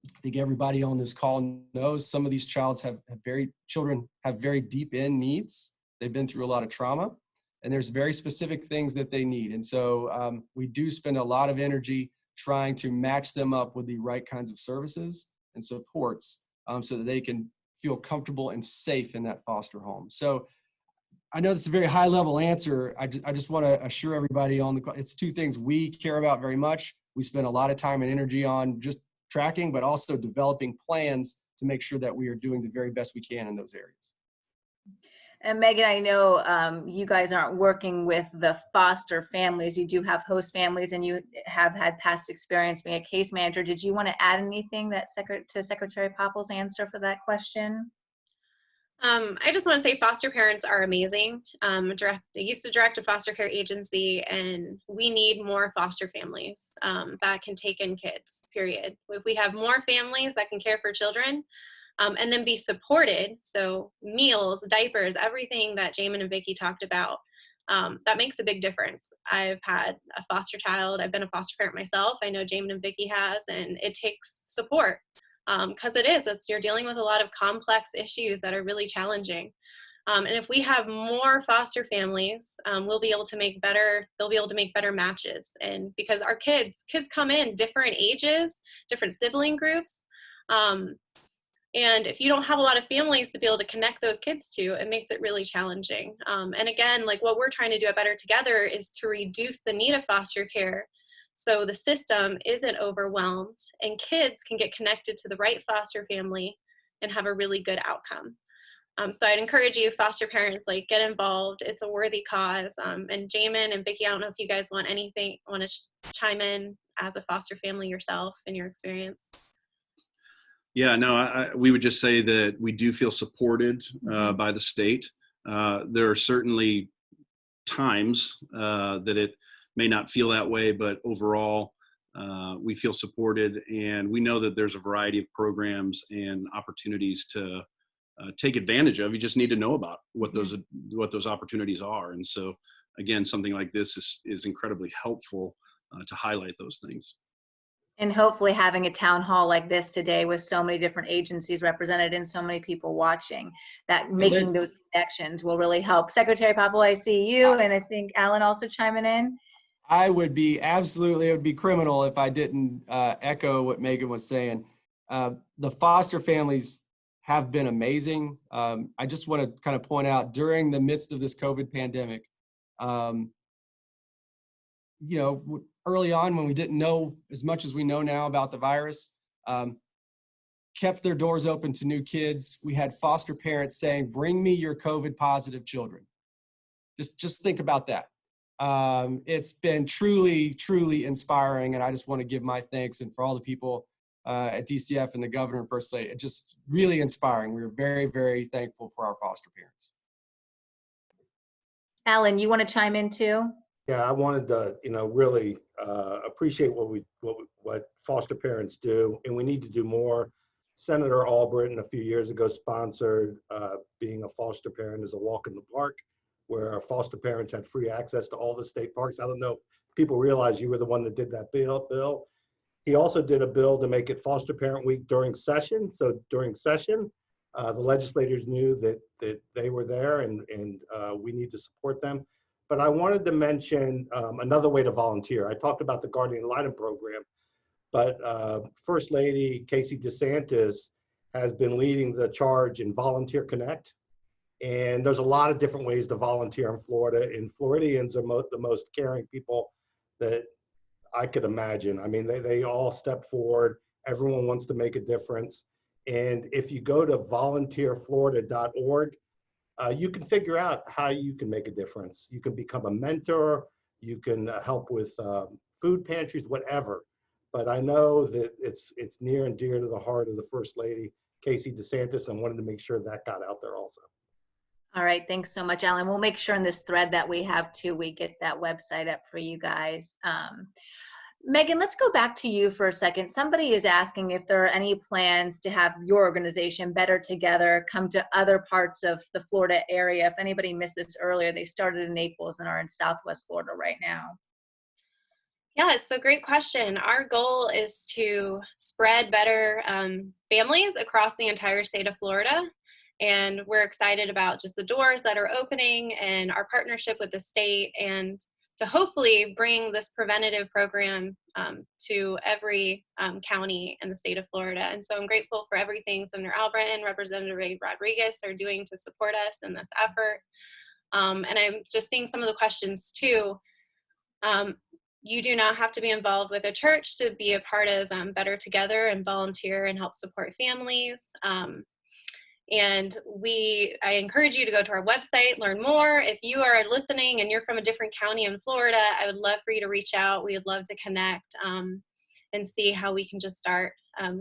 I think everybody on this call knows, some of these children have very deep in needs. They've been through a lot of trauma, and there's very specific things that they need. And so we do spend a lot of energy trying to match them up with the right kinds of services and supports so that they can feel comfortable and safe in that foster home. So I know this is a very high level answer. I just want to assure everybody it's two things we care about very much. We spend a lot of time and energy on just tracking, but also developing plans to make sure that we are doing the very best we can in those areas. And Megan, I know you guys aren't working with the foster families. You do have host families, and you have had past experience being a case manager. Did you want to add anything to Secretary Popple's answer for that question? I just want to say foster parents are amazing. I used to direct a foster care agency, and we need more foster families that can take in kids, period. If we have more families that can care for children, and then be supported, so meals, diapers, everything that Jamin and Vicki talked about, that makes a big difference. I've had a foster child. I've been a foster parent myself. I know Jamin and Vicki has, and it takes support because you're dealing with a lot of complex issues that are really challenging. And if we have more foster families, they'll be able to make better matches. And because our kids come in different ages, different sibling groups. And if you don't have a lot of families to be able to connect those kids to, it makes it really challenging. And again, like what we're trying to do at Better Together is to reduce the need of foster care so the system isn't overwhelmed and kids can get connected to the right foster family and have a really good outcome. So I'd encourage you, foster parents, get involved. It's a worthy cause. And Jamin and Vicki, I don't know if you guys want to chime in as a foster family yourself in your experience. Yeah, no, we would just say that we do feel supported by the state. There are certainly times that it may not feel that way, but overall, we feel supported, and we know that there's a variety of programs and opportunities to take advantage of. You just need to know about what those opportunities are. And so, again, something like this is incredibly helpful to highlight those things. And hopefully having a town hall like this today with so many different agencies represented and so many people watching, that making those connections will really help. Secretary Popple, I see you, and I think Alan also chiming in. It would be criminal if I didn't echo what Megan was saying. The foster families have been amazing. I just want to kind of point out during the midst of this COVID pandemic, early on when we didn't know as much as we know now about the virus, kept their doors open to new kids. We had foster parents saying, bring me your COVID positive children. Just think about that. It's been truly, truly inspiring. And I just want to give my thanks, and for all the people at DCF and the governor and First Lady, just really inspiring. We're very, very thankful for our foster parents. Alan, you want to chime in too? Yeah, I wanted to, really appreciate what foster parents do, and we need to do more. Senator Albritton a few years ago sponsored being a foster parent as a walk in the park, where our foster parents had free access to all the state parks. I don't know if people realize you were the one that did that bill. He also did a bill to make it Foster Parent Week during session. So during session, the legislators knew that they were there, and we need to support them. But I wanted to mention another way to volunteer. I talked about the Guardian ad Litem program, but First Lady Casey DeSantis has been leading the charge in Volunteer Connect. And there's a lot of different ways to volunteer in Florida, and Floridians are the most caring people that I could imagine. I mean, they all step forward. Everyone wants to make a difference. And if you go to volunteerflorida.org, you can figure out how you can make a difference. You can become a mentor. You can help with food pantries, whatever. But I know that it's near and dear to the heart of the First Lady, Casey DeSantis, and wanted to make sure that got out there also. All right, thanks so much, Alan. We'll make sure in this thread that we have too, we get that website up for you guys. Megan, let's go back to you for a second. Somebody is asking if there are any plans to have your organization, Better Together, come to other parts of the Florida area. If anybody missed this earlier, they started in Naples and are in Southwest Florida right now. Yeah, so great question. Our goal is to spread better families across the entire state of Florida. And we're excited about just the doors that are opening and our partnership with the state, and to hopefully bring this preventative program to every county in the state of Florida. And so I'm grateful for everything Senator Albritton, Representative Ray Rodriguez are doing to support us in this effort. And I'm just seeing some of the questions too. You do not have to be involved with a church to be a part of Better Together and volunteer and help support families. And I encourage you to go to our website, learn more. If you are listening and you're from a different county in Florida, I would love for you to reach out. We would love to connect and see how we can just start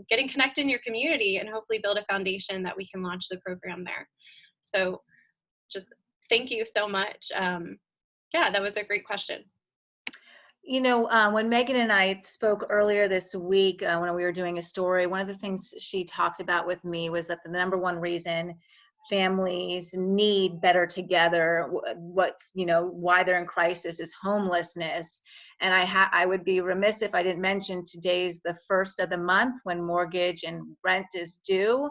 getting connected in your community and hopefully build a foundation that we can launch the program there. So just thank you so much. Yeah, that was a great question. You know, when Megan and I spoke earlier this week, when we were doing a story, one of the things she talked about with me was that the number one reason families need Better Together, why they're in crisis, is homelessness. And I would be remiss if I didn't mention today's the first of the month when mortgage and rent is due.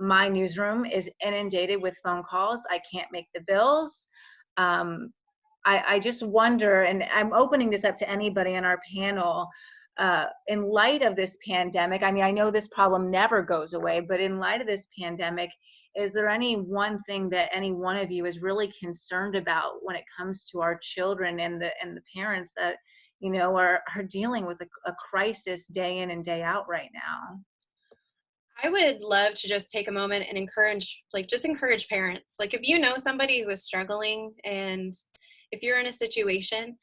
My newsroom is inundated with phone calls. I can't make the bills. I just wonder, and I'm opening this up to anybody on our panel, in light of this pandemic, I mean, I know this problem never goes away, but in light of this pandemic, is there any one thing that any one of you is really concerned about when it comes to our children and the parents that, are dealing with a crisis day in and day out right now? I would love to just take a moment and encourage parents. Like, if you know somebody who is struggling, and if you're in a situation,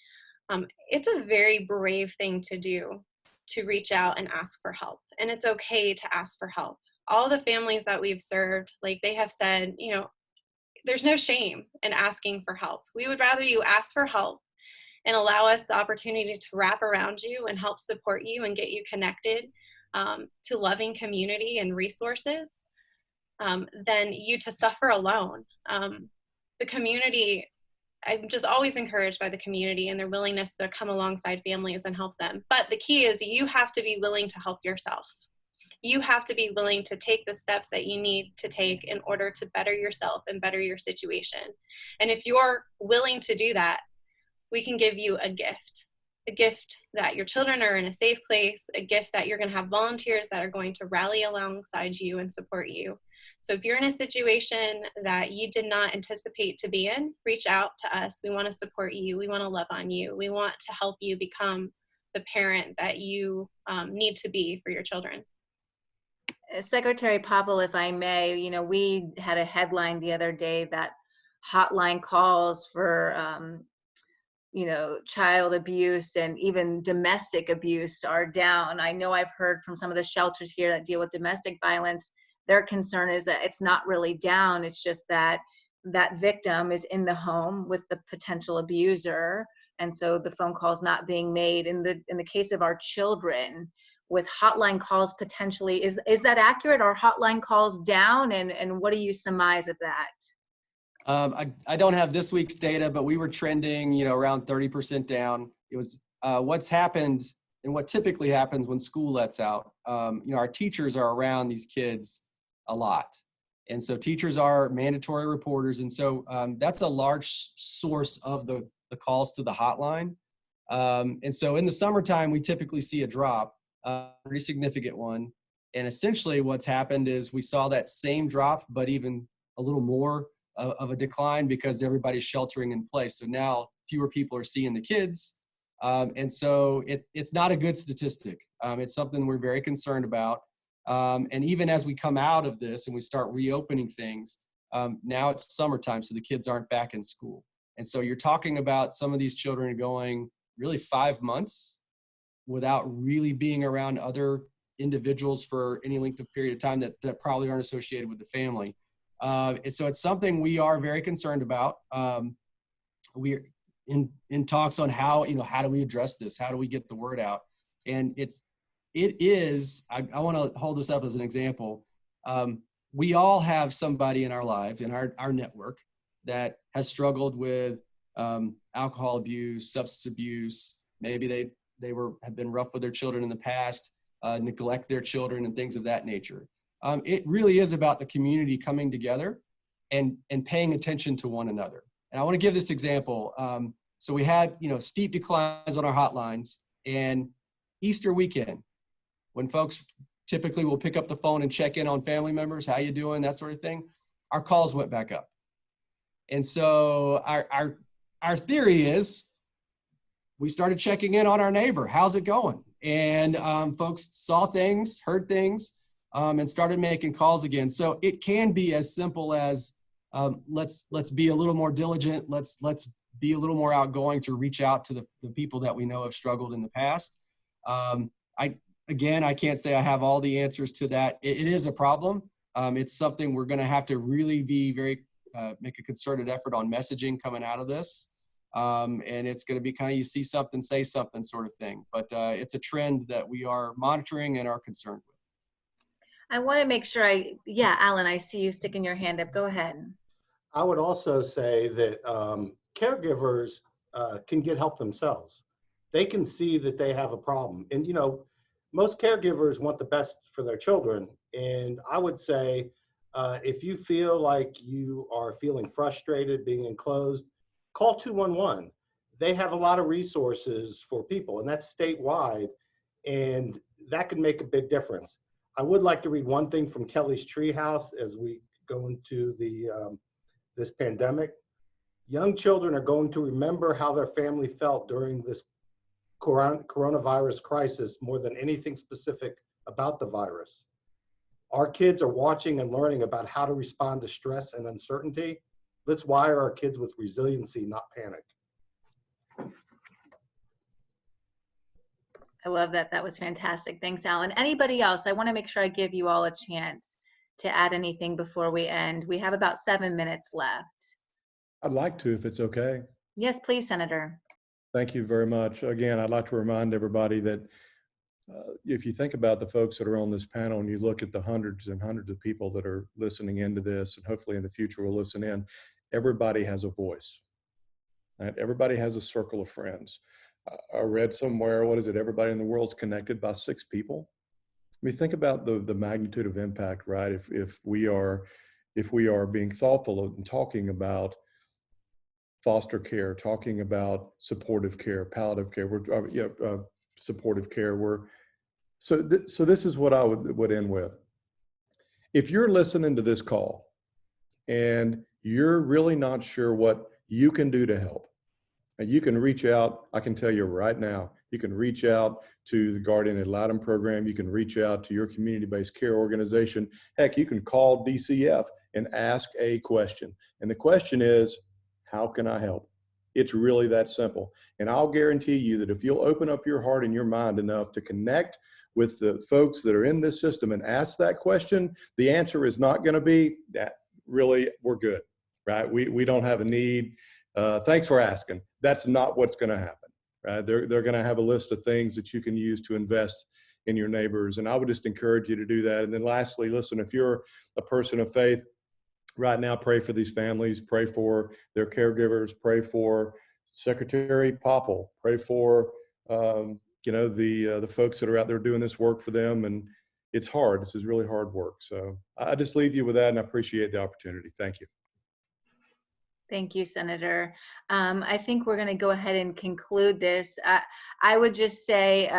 it's a very brave thing to do, to reach out and ask for help. And it's okay to ask for help. All the families that we've served, like, they have said, there's no shame in asking for help. We would rather you ask for help and allow us the opportunity to wrap around you and help support you and get you connected to loving community and resources than you to suffer alone. The community, I'm just always encouraged by the community and their willingness to come alongside families and help them. But the key is you have to be willing to help yourself. You have to be willing to take the steps that you need to take in order to better yourself and better your situation. And if you're willing to do that, we can give you a gift. a gift that your children are in a safe place, a gift that you're going to have volunteers that are going to rally alongside you and support you. So if you're in a situation that you did not anticipate to be in, reach out to us. We want to support you. We want to love on you. We want to help you become the parent that you need to be for your children. Secretary Popple, if I may, you know, we had a headline the other day that hotline calls for, you know, child abuse and even domestic abuse are down. I know I've heard from some of the shelters here that deal with domestic violence, their concern is that it's not really down. It's just that that victim is in the home with the potential abuser. And so the phone call is not being made. In the case of our children, with hotline calls potentially, is that accurate? Are hotline calls down? And what do you surmise of that? I don't have this week's data, but we were trending, you know, around 30% down. It was what's happened and what typically happens when school lets out. You know, our teachers are around these kids a lot. And so teachers are mandatory reporters. And so that's a large source of the calls to the hotline. And so in the summertime, we typically see a drop, a pretty significant one. And essentially what's happened is we saw that same drop, but even a little more of a decline because everybody's sheltering in place. So now fewer people are seeing the kids. And so it's not a good statistic. It's something we're very concerned about. And even as we come out of this and we start reopening things, now it's summertime, so the kids aren't back in school. And so you're talking about some of these children going really 5 months without really being around other individuals for any length of period of time that probably aren't associated with the family. And so it's something we are very concerned about. We're in talks on how do we address this? How do we get the word out? And I want to hold this up as an example. We all have somebody in our life, in our network, that has struggled with alcohol abuse, substance abuse. Maybe they have been rough with their children in the past, neglect their children and things of that nature. It really is about the community coming together and paying attention to one another. And I want to give this example. So we had, steep declines on our hotlines, and Easter weekend, when folks typically will pick up the phone and check in on family members, how you doing, that sort of thing, our calls went back up. And so our theory is we started checking in on our neighbor. How's it going? And folks saw things, heard things, and started making calls again. So it can be as simple as let's be a little more diligent. Let's be a little more outgoing to reach out to the people that we know have struggled in the past. I can't say I have all the answers to that. It is a problem. It's something we're going to have to really be make a concerted effort on messaging coming out of this. And it's going to be kind of, you see something, say something sort of thing. But it's a trend that we are monitoring and are concerned with. I want to make sure Alan, I see you sticking your hand up. Go ahead. I would also say that caregivers can get help themselves. They can see that they have a problem. And, most caregivers want the best for their children. And I would say, if you feel like you are feeling frustrated, being enclosed, call 211. They have a lot of resources for people, and that's statewide. And that can make a big difference. I would like to read one thing from Kelly's Treehouse as we go into this pandemic. Young children are going to remember how their family felt during this coronavirus crisis more than anything specific about the virus. Our kids are watching and learning about how to respond to stress and uncertainty. Let's wire our kids with resiliency, not panic. I love that. That was fantastic. Thanks, Alan. Anybody else? I want to make sure I give you all a chance to add anything before we end. We have about 7 minutes left. I'd like to, if it's okay. Yes, please, Senator. Thank you very much. Again, I'd like to remind everybody that if you think about the folks that are on this panel and you look at the hundreds and hundreds of people that are listening into this, and hopefully in the future will listen in, everybody has a voice. Right? Everybody has a circle of friends. I read somewhere, everybody in the world is connected by 6 people. I mean, think about the magnitude of impact, right? If we are being thoughtful and talking about foster care, talking about supportive care, palliative care, supportive care. So this is what I would end with. If you're listening to this call and you're really not sure what you can do to help, and you can reach out, I can tell you right now, you can reach out to the Guardian Ad Litem program. You can reach out to your community-based care organization. Heck, you can call DCF and ask a question. And the question is, how can I help? It's really that simple. And I'll guarantee you that if you'll open up your heart and your mind enough to connect with the folks that are in this system and ask that question, the answer is not going to be that really we're good, right? We don't have a need. Thanks for asking. That's not what's going to happen. Right? They're going to have a list of things that you can use to invest in your neighbors. And I would just encourage you to do that. And then lastly, listen, if you're a person of faith right now, pray for these families, pray for their caregivers, pray for Secretary Popple, pray for, the folks that are out there doing this work for them. And it's hard. This is really hard work. So I just leave you with that, and I appreciate the opportunity. Thank you. Thank you, Senator. I think we're going to go ahead and conclude this. I would just say,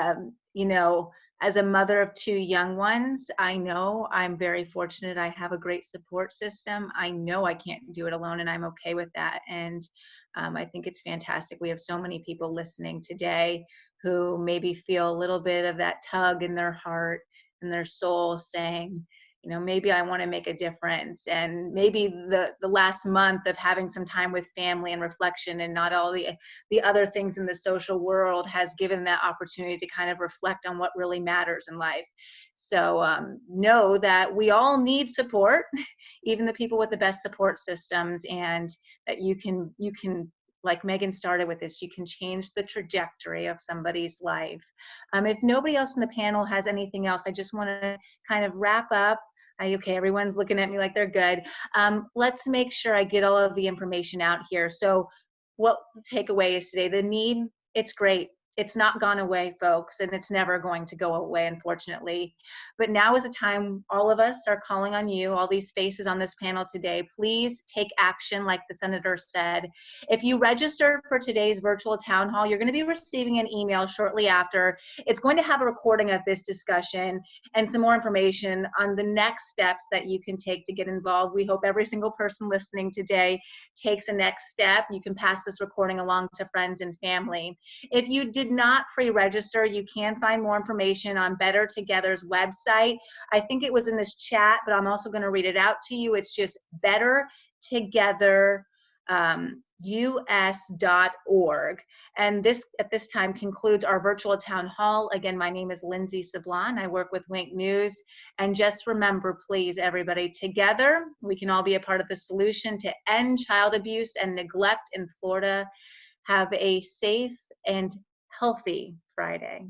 as a mother of 2 young ones, I know I'm very fortunate. I have a great support system. I know I can't do it alone, and I'm okay with that. And I think it's fantastic. We have so many people listening today who maybe feel a little bit of that tug in their heart and their soul saying, maybe I want to make a difference. And maybe the last month of having some time with family and reflection and not all the other things in the social world has given that opportunity to kind of reflect on what really matters in life. So know that we all need support, even the people with the best support systems, and that you can, like Megan started with this, you can change the trajectory of somebody's life. If nobody else in the panel has anything else, I just want to kind of wrap up. Okay, everyone's looking at me like they're good. Let's make sure I get all of the information out here. So what the takeaway is today, the need, it's great. It's not gone away, folks, and it's never going to go away, unfortunately. But now is a time all of us are calling on you, all these faces on this panel today. Please take action, like the senator said. If you register for today's virtual town hall, you're going to be receiving an email shortly after. It's going to have a recording of this discussion and some more information on the next steps that you can take to get involved. We hope every single person listening today takes a next step. You can pass this recording along to friends and family. If you did not pre-register, you can find more information on Better Together's website. I think it was in this chat, but I'm also going to read it out to you. It's just bettertogether.us.org. And this, at this time, concludes our virtual town hall. Again, my name is Lindsay Sablon. I work with Wink News. And just remember, please, everybody, together, we can all be a part of the solution to end child abuse and neglect in Florida. Have a safe and healthy Friday.